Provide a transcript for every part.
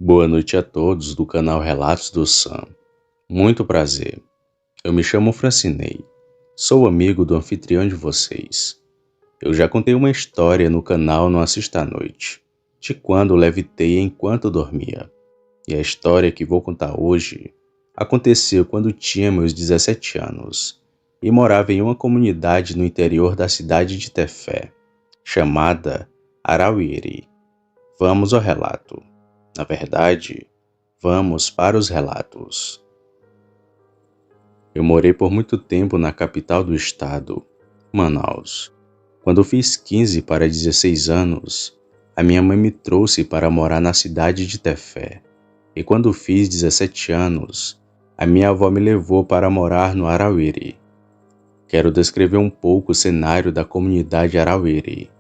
Boa noite a todos do canal Relatos do Sam. Muito prazer. Eu me chamo Francinei. Sou amigo do anfitrião de vocês. Eu já contei uma história no canal No Assista à Noite, de quando levitei enquanto dormia. E a história que vou contar hoje aconteceu quando tinha meus 17 anos e morava em uma comunidade no interior da cidade de Tefé, chamada Arauiri. Vamos ao relato. Na verdade, vamos para os relatos. Eu morei por muito tempo na capital do estado, Manaus. Quando fiz 15 para 16 anos, a minha mãe me trouxe para morar na cidade de Tefé. E quando fiz 17 anos, a minha avó me levou para morar no Arauiri. Quero descrever um pouco o cenário da comunidade Arauiri.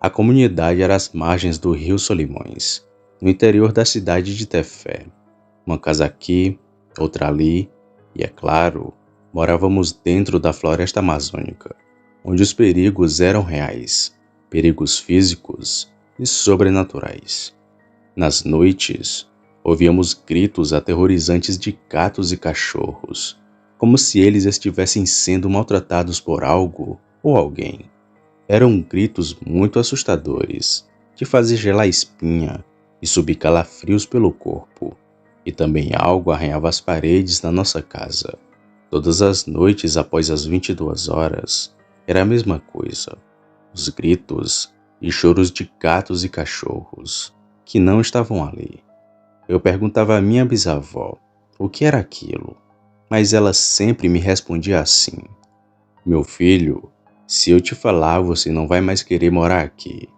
A comunidade era às margens do rio Solimões, no interior da cidade de Tefé. Uma casa aqui, outra ali, e é claro, morávamos dentro da floresta amazônica, onde os perigos eram reais, perigos físicos e sobrenaturais. Nas noites, ouvíamos gritos aterrorizantes de gatos e cachorros, como se eles estivessem sendo maltratados por algo ou alguém. Eram gritos muito assustadores, de fazer gelar a espinha e subir calafrios pelo corpo, e também algo arranhava as paredes da nossa casa. Todas as noites após as 22 horas, era a mesma coisa, os gritos e choros de gatos e cachorros, que não estavam ali. Eu perguntava à minha bisavó o que era aquilo, mas ela sempre me respondia assim: "Meu filho, se eu te falar, você não vai mais querer morar aqui."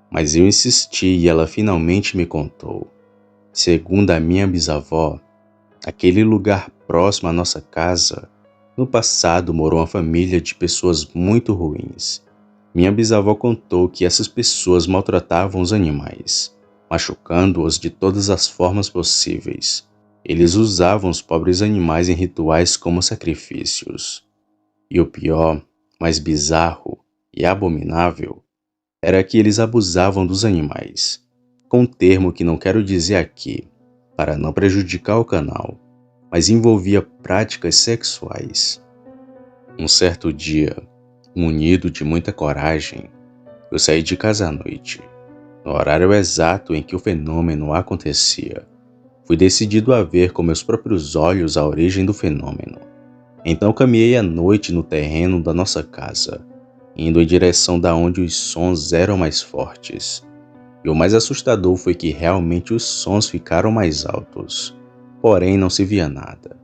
Mas eu insisti e ela finalmente me contou. Segundo a minha bisavó, aquele lugar próximo à nossa casa, no passado morou uma família de pessoas muito ruins. Minha bisavó contou que essas pessoas maltratavam os animais, machucando-os de todas as formas possíveis. Eles usavam os pobres animais em rituais como sacrifícios. E o pior, mais bizarro e abominável, era que eles abusavam dos animais, com um termo que não quero dizer aqui, para não prejudicar o canal, mas envolvia práticas sexuais. Um certo dia, munido de muita coragem, eu saí de casa à noite, no horário exato em que o fenômeno acontecia. Fui decidido a ver com meus próprios olhos a origem do fenômeno. Então caminhei à noite no terreno da nossa casa, indo em direção da onde os sons eram mais fortes. E o mais assustador foi que realmente os sons ficaram mais altos, porém não se via nada.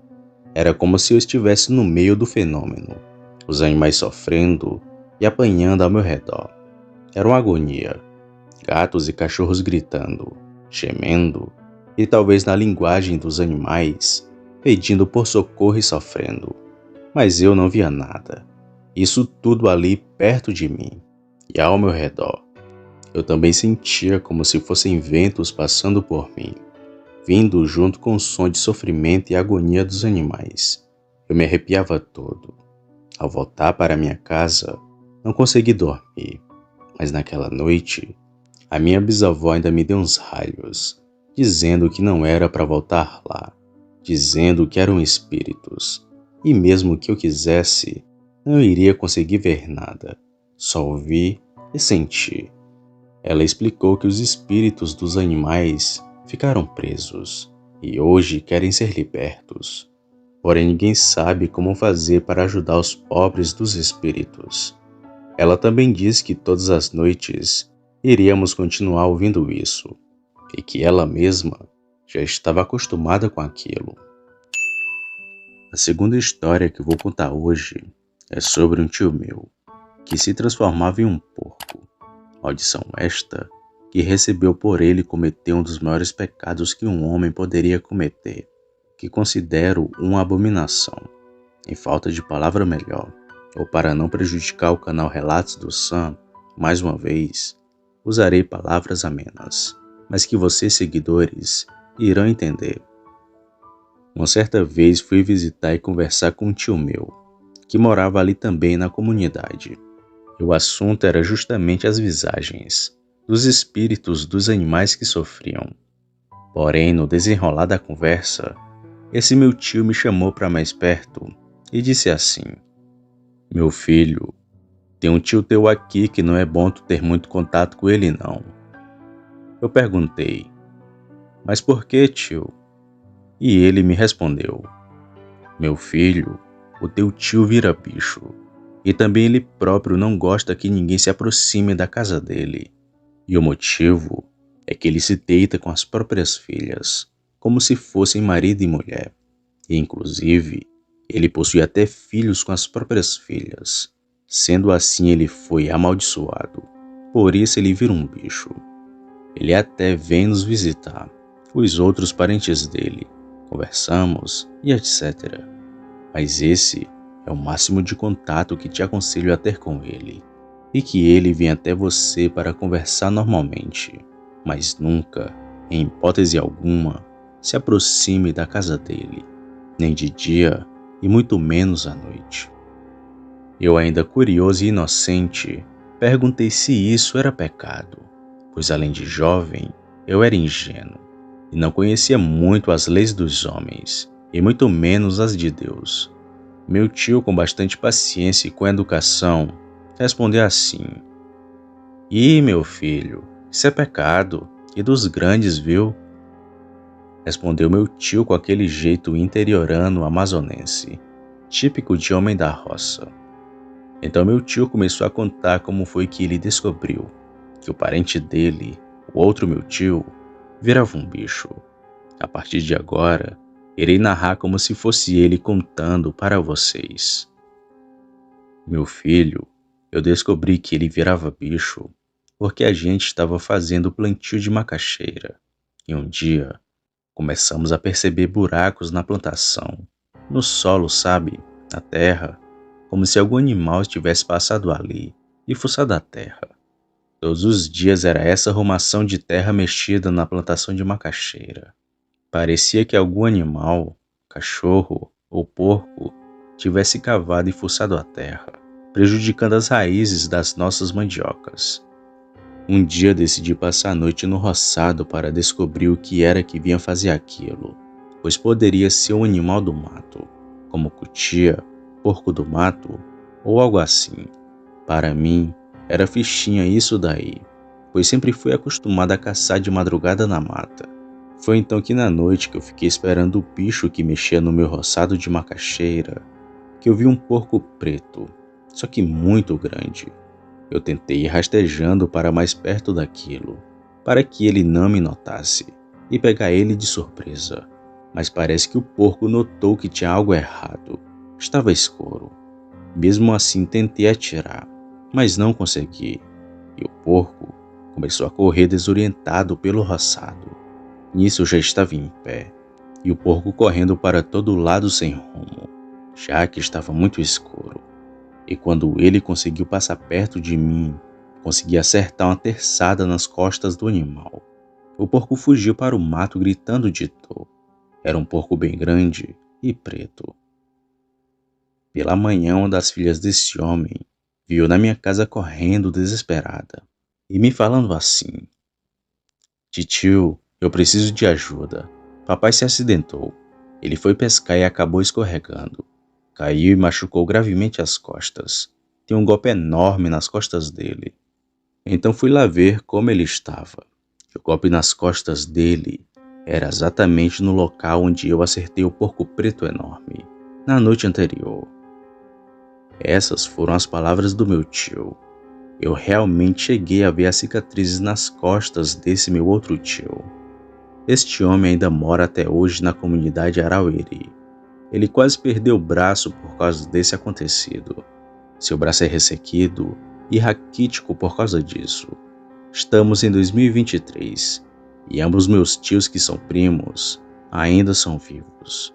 Era como se eu estivesse no meio do fenômeno, os animais sofrendo e apanhando ao meu redor. Era uma agonia, gatos e cachorros gritando, gemendo, e talvez na linguagem dos animais, pedindo por socorro e sofrendo. Mas eu não via nada. Isso tudo ali perto de mim e ao meu redor. Eu também sentia como se fossem ventos passando por mim, vindo junto com o som de sofrimento e agonia dos animais. Eu me arrepiava todo. Ao voltar para minha casa, não consegui dormir, mas naquela noite, a minha bisavó ainda me deu uns raios, dizendo que não era para voltar lá, dizendo que eram espíritos. E mesmo que eu quisesse, não iria conseguir ver nada, só ouvir e sentir. Ela explicou que os espíritos dos animais ficaram presos e hoje querem ser libertos. Porém, ninguém sabe como fazer para ajudar os pobres dos espíritos. Ela também disse que todas as noites iríamos continuar ouvindo isso e que ela mesma já estava acostumada com aquilo. A segunda história que vou contar hoje é sobre um tio meu, que se transformava em um porco. Maldição esta que recebeu por ele cometer um dos maiores pecados que um homem poderia cometer, que considero uma abominação. Em falta de palavra melhor, ou para não prejudicar o canal Relatos do Sam, mais uma vez, usarei palavras amenas, mas que vocês seguidores irão entender. Uma certa vez fui visitar e conversar com um tio meu, que morava ali também na comunidade. E o assunto era justamente as visagens dos espíritos dos animais que sofriam. Porém, no desenrolar da conversa, esse meu tio me chamou para mais perto e disse assim: Meu filho, tem um tio teu aqui que não é bom tu ter muito contato com ele não. Eu perguntei: Mas por que, tio? E ele me respondeu: Meu filho, o teu tio vira bicho. E também ele próprio não gosta que ninguém se aproxime da casa dele. E o motivo é que ele se deita com as próprias filhas, como se fossem marido e mulher. E, inclusive, ele possui até filhos com as próprias filhas. Sendo assim, ele foi amaldiçoado. Por isso ele vira um bicho. Ele até vem nos visitar, os outros parentes dele. Conversamos e etc. Mas esse é o máximo de contato que te aconselho a ter com ele. E que ele venha até você para conversar normalmente, mas nunca, em hipótese alguma, se aproxime da casa dele, nem de dia e muito menos à noite. Eu, ainda curioso e inocente, perguntei se isso era pecado, pois além de jovem, eu era ingênuo e não conhecia muito as leis dos homens, e muito menos as de Deus. Meu tio, com bastante paciência e com educação, respondeu assim: meu filho, isso é pecado, e dos grandes, viu? Respondeu meu tio com aquele jeito interiorano amazonense, típico de homem da roça. Então meu tio começou a contar como foi que ele descobriu que o parente dele, o outro meu tio, virava um bicho. A partir de agora, irei narrar como se fosse ele contando para vocês. Meu filho, eu descobri que ele virava bicho porque a gente estava fazendo plantio de macaxeira. E um dia, começamos a perceber buracos na plantação, no solo, sabe, na terra, como se algum animal tivesse passado ali e fuçado a terra. Todos os dias era essa arrumação de terra mexida na plantação de macaxeira. Parecia que algum animal, cachorro ou porco, tivesse cavado e fuçado a terra, prejudicando as raízes das nossas mandiocas. Um dia decidi passar a noite no roçado para descobrir o que era que vinha fazer aquilo, pois poderia ser um animal do mato, como cutia, porco do mato ou algo assim. Para mim, era fichinha isso daí, pois sempre fui acostumado a caçar de madrugada na mata. Foi então que na noite que eu fiquei esperando o bicho que mexia no meu roçado de macaxeira, que eu vi um porco preto, só que muito grande. Eu tentei ir rastejando para mais perto daquilo, para que ele não me notasse, e pegar ele de surpresa. Mas parece que o porco notou que tinha algo errado. Estava escuro. Mesmo assim tentei atirar, mas não consegui. E o porco começou a correr desorientado pelo roçado. Nisso eu já estava em pé, e o porco correndo para todo lado sem rumo, já que estava muito escuro. E quando ele conseguiu passar perto de mim, consegui acertar uma terçada nas costas do animal. O porco fugiu para o mato gritando de dor. Era um porco bem grande e preto. Pela manhã, uma das filhas desse homem viu na minha casa correndo desesperada e me falando assim: Titio, eu preciso de ajuda. Papai se acidentou. Ele foi pescar e acabou escorregando. Caiu e machucou gravemente as costas. Tinha um golpe enorme nas costas dele. Então fui lá ver como ele estava. O golpe nas costas dele era exatamente no local onde eu acertei o porco preto enorme, na noite anterior. Essas foram as palavras do meu tio. Eu realmente cheguei a ver as cicatrizes nas costas desse meu outro tio. Este homem ainda mora até hoje na comunidade Araueri. Ele quase perdeu o braço por causa desse acontecido. Seu braço é ressequido e raquítico por causa disso. Estamos em 2023 e ambos meus tios, que são primos, ainda são vivos.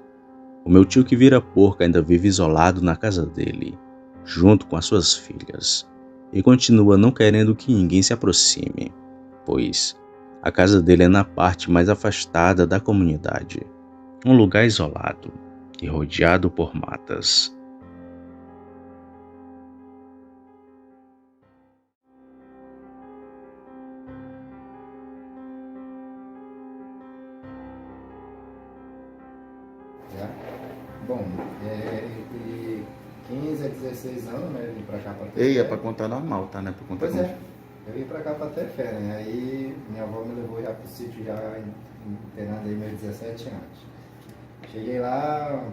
O meu tio que vira porco ainda vive isolado na casa dele, junto com as suas filhas, e continua não querendo que ninguém se aproxime, pois a casa dele é na parte mais afastada da comunidade, um lugar isolado e rodeado por matas. Bom, entre 15 a 16 anos, né? Eu vim pra cá pra ter Ei, é fé. pra contar normal, tá? Não é pra contar Pois como... é, eu vim pra cá pra ter fé, né? Aí minha avó me levou já pro sítio, já internado aí meus 17 anos. Cheguei lá,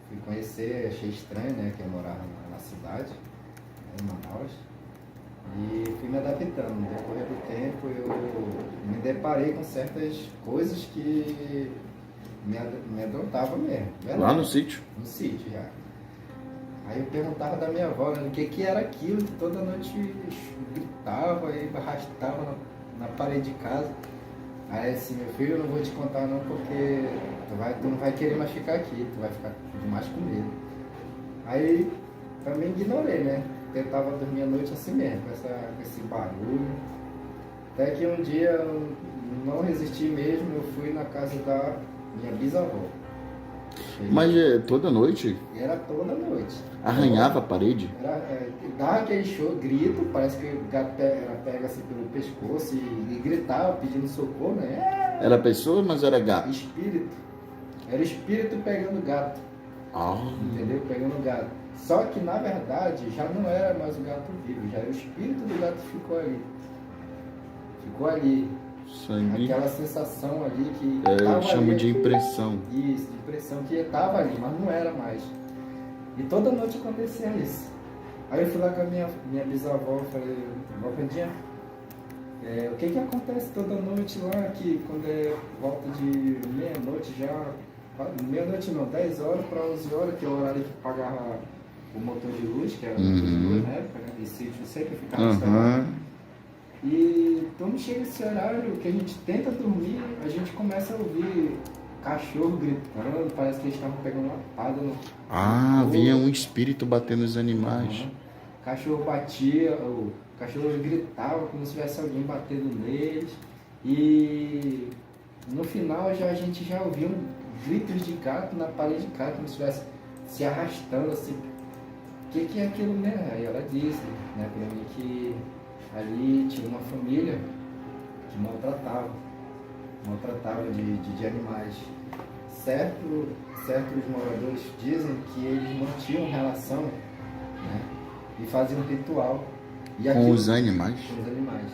fui conhecer, achei estranho, né? Que eu morava na cidade, né, em Manaus. E fui me adaptando. No decorrer do tempo eu me deparei com certas coisas que me amedrontavam mesmo. Lá Verdade. no sítio? No sítio já. Aí eu perguntava da minha avó, né, o que era aquilo que toda noite gritava e arrastava na parede de casa. Aí assim, meu filho, eu não vou te contar não, porque tu não vai querer mais ficar aqui, tu vai ficar demais com medo. Aí também ignorei, né? Tentava dormir a noite assim mesmo, com esse barulho. Até que um dia eu não resisti mesmo, eu fui na casa da minha bisavó. Mas é toda noite? E era toda noite. Arranhava a parede? Dava aquele show, grito, parece que o gato era pega assim pelo pescoço e gritava pedindo socorro, né? Era pessoa, mas era gato? Espírito. Era espírito pegando gato. Ah. Entendeu? Pegando gato. Só que na verdade já não era mais o gato vivo, já era o espírito do gato que ficou ali. Ficou ali. Sangue. Aquela sensação ali que. Eu chamo ali, de impressão. Isso, de impressão que estava ali, mas não era mais. E toda noite acontecia isso. Aí eu fui lá com a minha bisavó e falei, vó Vandinha, o que acontece toda noite lá, que quando é volta de meia-noite já, meia-noite não, 10 horas para 11 horas, que é o horário que pagava o motor de luz, que era o motor de luz na época, né? E sítio sempre ficava instalado. E quando chega esse horário que a gente tenta dormir, a gente começa a ouvir cachorro gritando, parece que eles estavam pegando uma lapada no. Vinha um espírito batendo nos animais. Uhum. O cachorro batia, o cachorro gritava como se tivesse alguém batendo neles. E no final a gente já ouvia gritos de gato na parede de casa, como se estivesse se arrastando assim. O que é aquilo mesmo? Aí ela disse, né, pra mim que ali tinha uma família que maltratava de animais. Certos moradores dizem que eles mantinham relação, né, e faziam ritual. E Com os animais? Com os animais.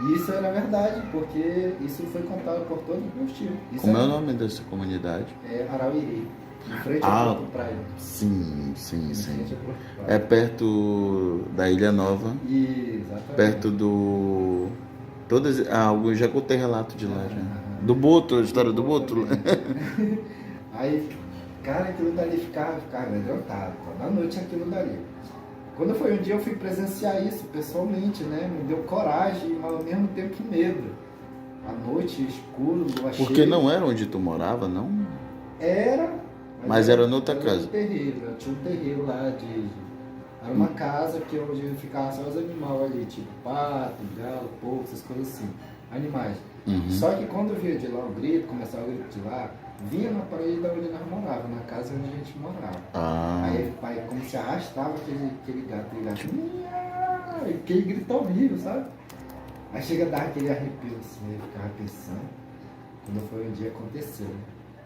E isso era verdade, porque isso foi contado por todos os meus tios. Como é o nome dessa comunidade? É Arauiri, em frente ao Porto Praia. Sim. É perto da Ilha Nova. Exatamente. Perto do... eu já contei relato de lá já. Do Boto, a história do Boto. Aí, cara, aquilo dali ficava amedrontado. Na noite aquilo dali. Quando foi um dia eu fui presenciar isso pessoalmente, né? Me deu coragem, mas ao mesmo tempo que medo. À noite, escuro, lua cheia. Porque não era onde tu morava, não? Era. Mas era noutra casa? Eu tinha um terreiro lá Era uma casa onde ficava só os animais ali, tipo pato, galo, porco, essas coisas assim. Animais. Só que quando vinha de lá o grito, começava o grito de lá, vinha na parede da onde nós morávamos, na casa onde a gente morava. Aí como se arrastava aquele gato, aquele grito horrível, sabe? Aí chega a dar aquele arrepio assim, eu ficava pensando. Quando foi um dia aconteceu, né?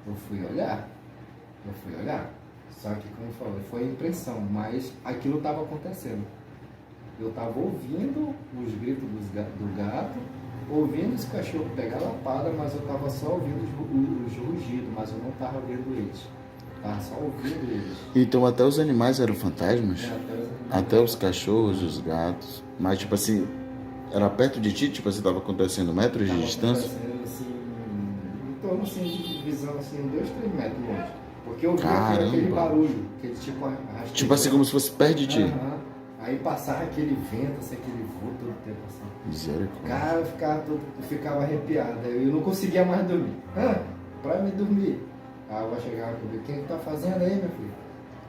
Eu fui olhar. Só que, como eu falei, foi impressão, mas aquilo estava acontecendo. Eu estava ouvindo os gritos do gato, ouvindo esse cachorro pegar lapada, mas eu estava só ouvindo os rugidos, mas eu não estava vendo eles. Estava só ouvindo eles. Então até os animais eram fantasmas? Até os cachorros, os gatos. Mas tipo assim, era perto de ti? Tipo assim, estava acontecendo metros de distância? Estava acontecendo assim, em torno assim, de visão assim, 2, 3 metros longe. Porque eu via aquele barulho, aquele tipo arrastado. Tipo assim, como se fosse perto de ti. Aí passava aquele vento, assim, aquele voo todo o tempo assim. Misericórdia. Cara, eu ficava arrepiado. Eu não conseguia mais dormir. Pra me dormir. A avó chegava comigo, o que tá fazendo aí, meu filho?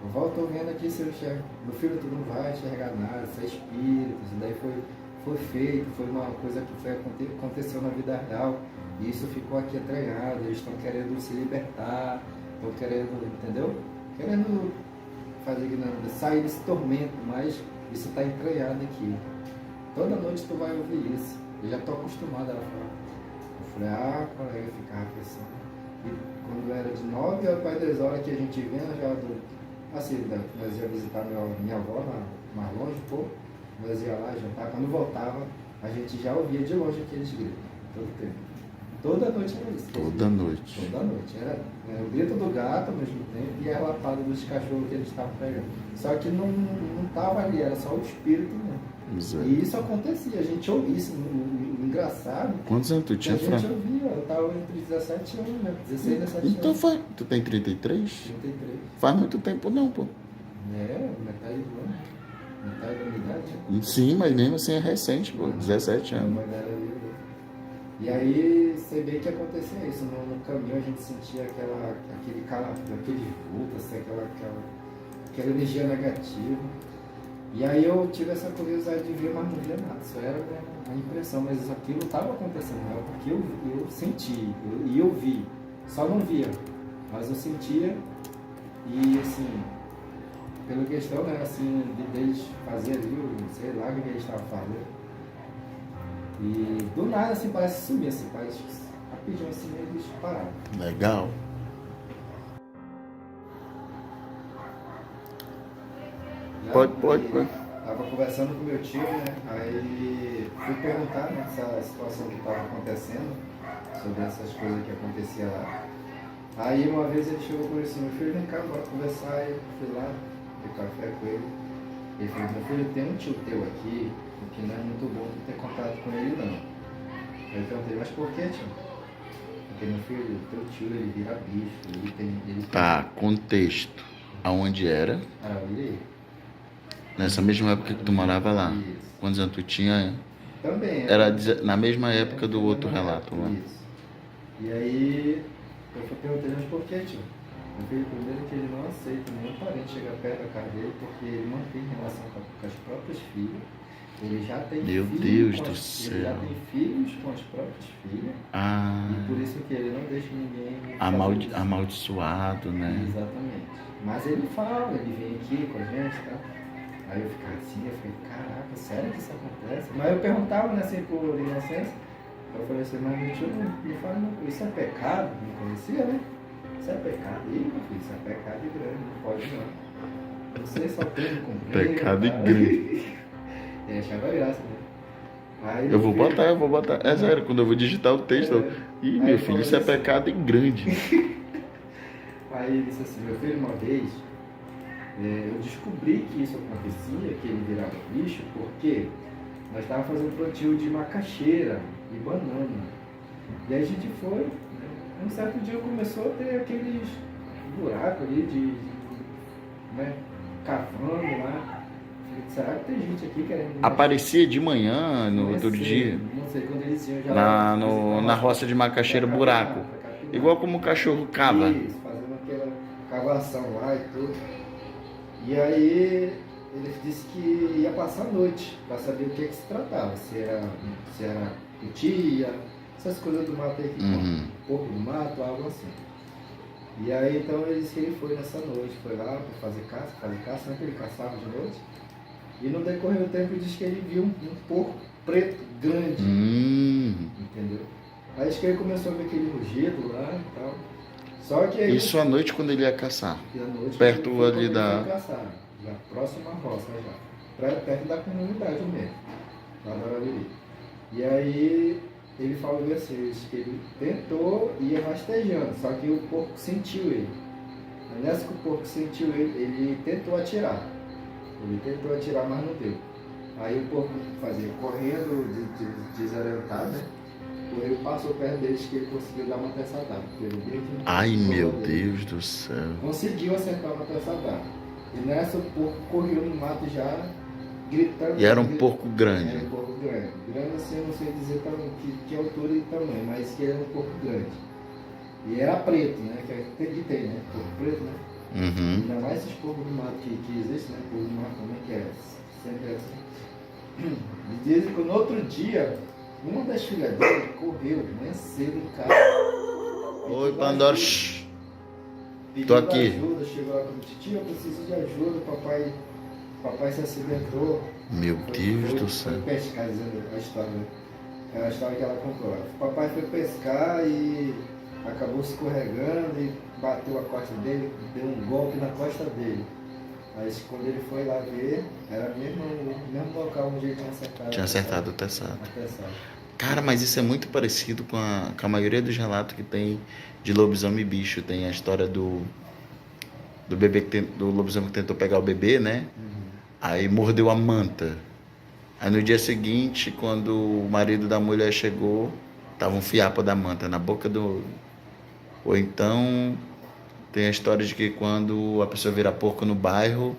Eu volto vendo aqui se eu enxergo. Meu filho, tu não vai enxergar nada, isso é espírito. Isso daí foi feito, foi uma coisa que aconteceu na vida real. E isso ficou aqui entranhado. Eles estão querendo se libertar. Estão querendo, entendeu? Querendo sair desse tormento, mas isso está entranhado aqui. Toda noite tu vai ouvir isso. Eu já estou acostumado a falar. Eu falei, colega, ficava pensando. E quando era de 9 horas para 10 horas que a gente vinha, já assim, nós ia visitar minha avó mais longe um pouco, nós ia lá jantar, quando voltava, a gente já ouvia de longe aqueles gritos, todo tempo. Toda noite era isso. Toda noite. Toda noite. Era o grito do gato ao mesmo tempo e a lapada dos cachorros que eles estavam pegando. Só que não estava ali, era só o espírito mesmo. Exato. E isso acontecia, a gente ouvia isso. O engraçado. Quantos anos tu tinha, A Fran? gente ouvia, eu estava entre 17 anos, né? 16, 17 Então anos. faz. Tu tem 33? 33. Faz muito tempo não, pô. É, metade do ano. Metade da minha idade. Sim, mas mesmo assim é recente, pô. 17 A anos. mãe dela ia. E aí, você vê que acontecia isso, no caminho a gente sentia aquele calafrio, aquele vulto, assim, aquela energia negativa. E aí eu tive essa curiosidade de ver, mas não via nada, isso era uma impressão, mas aquilo estava acontecendo, não é porque eu senti, e eu vi, só não via, mas eu sentia, e assim, pela questão, né, assim, deles fazer ali, sei lá o que eles estavam fazendo. E do nada, assim, parece sumir, assim, parece rapidinho, assim, meio bicho parado. Legal. Pode. Tava conversando com meu tio, né, aí fui perguntar, né, essa situação que estava acontecendo, sobre essas coisas que acontecia lá. Aí uma vez ele chegou por assim, meu filho, vem cá, bora conversar, eu fui lá, dei café com ele. Ele falou, meu filho, tem um tio teu aqui, que não é muito bom ter contato com ele não. Aí eu perguntei, mas por que, tio? Porque, meu filho, teu tio, ele vira bicho, ele tem... Tá, contexto. Aonde era? Araújo. Nessa mesma época que tu morava lá. Isso. Quantos anos tu tinha? Também. Era na mesma época do outro relato lá. Isso. E aí, eu perguntei, mas por que, tio? Meu filho, primeiro que ele não aceita nenhum parente chegar perto da casa dele, porque ele não tem relação com as próprias filhas. Ele já tem Meu filhos Deus do Ele céu. já tem filhos com as próprias filhas. Ah, E por isso que ele não deixa ninguém fazer isso. amaldiçoado, né? Exatamente. Mas ele fala, ele vem aqui com a gente, tá? Aí eu ficava assim, eu falei, caraca, sério que isso acontece? Mas eu perguntava, né, assim, por inocência. Eu falei assim, mas meu tio me fala, isso é pecado? Não conhecia, né? Isso é pecado? Ih, meu filho, isso é pecado e grande, não pode não. Você só tem que cumprir. Pecado e cara. grande. Ele achava graça, né? Aí, Eu vou meu filho- botar. É sério, quando eu vou digitar o texto, ih, Aí meu eu filho, falei isso é assim. pecado e grande. Aí ele disse assim, meu filho, uma vez, eu descobri que isso acontecia, que ele virava bicho, porque nós estávamos fazendo plantio de macaxeira e banana. E aí a gente foi, né? Um certo dia começou a ter aqueles buracos ali né, cavando lá. Falei, será que tem gente aqui querendo... Aparecia de manhã, no outro dia, Não sei, quando eles iam já... na roça de macaxeira, buraco. Igual como o cachorro cava. Isso, fazendo aquela cavação lá e tudo. E aí ele disse que ia passar a noite para saber o que se tratava, se era cutia, essas coisas do mato aí, porco do mato, algo assim. E aí então ele disse que ele foi nessa noite, foi lá para fazer caça, sempre ele caçava de noite. E no decorrer do tempo ele disse que ele viu um porco preto, grande, entendeu? Aí acho que ele começou a ver aquele rugido lá e tal. Só que aí... Isso à noite quando ele ia caçar. E à noite, Perto ele foi ali da- caçar, já próxima à roça já. Perto da comunidade mesmo, lá da Arariri. E aí ele falou assim, que ele tentou e ia rastejando, só que o porco sentiu ele. Aí nessa que o porco sentiu ele tentou atirar. Ele tentou atirar, mas não deu. Aí o porco fazia correndo, desorientado, né? Correu, passou perto deles que ele conseguiu dar uma peçadada. Ai, meu Deus do céu. Conseguiu acertar uma peçadada. E nessa o porco correu no mato já, gritando. E era um porco grande. Era um porco grande. Grande assim, eu não sei dizer que altura e tamanho, mas que era um porco grande. E era preto, né? Que tem, né? Porco preto, né? Ainda mais esses porcos do mato que existem, né? Porco do mato também, que é sempre assim. E dizem que no outro dia, uma das filhas dele correu, manhã cedo em casa. Oi, Pandora. Pediu Tô aqui. ajuda, chegou lá com tio, eu preciso de ajuda, papai se acidentou. Meu Deus do Foi céu. pescar, dizendo a história, né? É a história que ela contou. Papai foi pescar e acabou escorregando e bateu a costa dele, deu um golpe na costa dele. Mas quando ele foi lá ver, era o mesmo local onde ele Tinha acertado o teçado. a teçada. Cara, mas isso é muito parecido com a maioria dos relatos que tem de lobisomem e bicho. Tem a história do bebê do lobisomem que tentou pegar o bebê, né? Aí mordeu a manta. Aí no dia seguinte, quando o marido da mulher chegou, tava um fiapo da manta na boca do... Ou então tem a história de que quando a pessoa vira porco no bairro,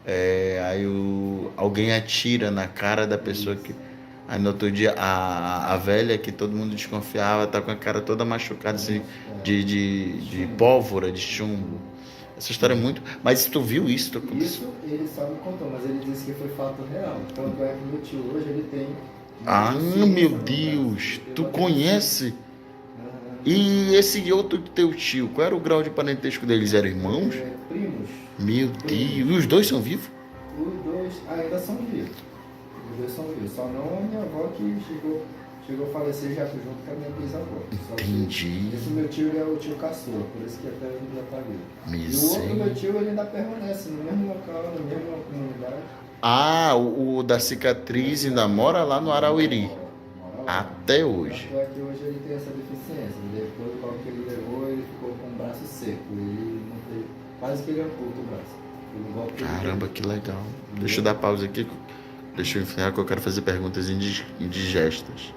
aí alguém atira na cara da pessoa que... Aí no outro dia a velha, que todo mundo desconfiava, tá com a cara toda machucada assim, de pólvora, de chumbo. Essa história é muito... Mas tu viu isso? Isso ele só me contou, mas ele disse que foi fato real. Tanto é que meu tio hoje ele tem... Ah, meu Deus! Tu conhece? E esse outro teu tio, qual era o grau de parentesco deles? Eram irmãos? Primos. Meu Deus! E os dois são vivos? Os dois ainda são vivos. Os dois são vivos. Só não a minha avó que chegou a falecer já junto com a minha bisavó. Entendi. Esse meu tio ele é o tio caçula, por isso que até hoje ele já tá vivo. E o outro meu tio ele ainda permanece no mesmo local, na mesma comunidade. Ah, o da cicatriz ainda mora lá no Arauiri. Até hoje. Tanto é que hoje ele tem essa deficiência. Depois do golpe que ele levou, ele ficou com o braço seco. Ele não teve, quase que ele amputa o braço. Pelo golpe que ele Caramba, que legal. Deixa eu dar pausa aqui. Deixa eu encerrar que eu quero fazer perguntas indigestas.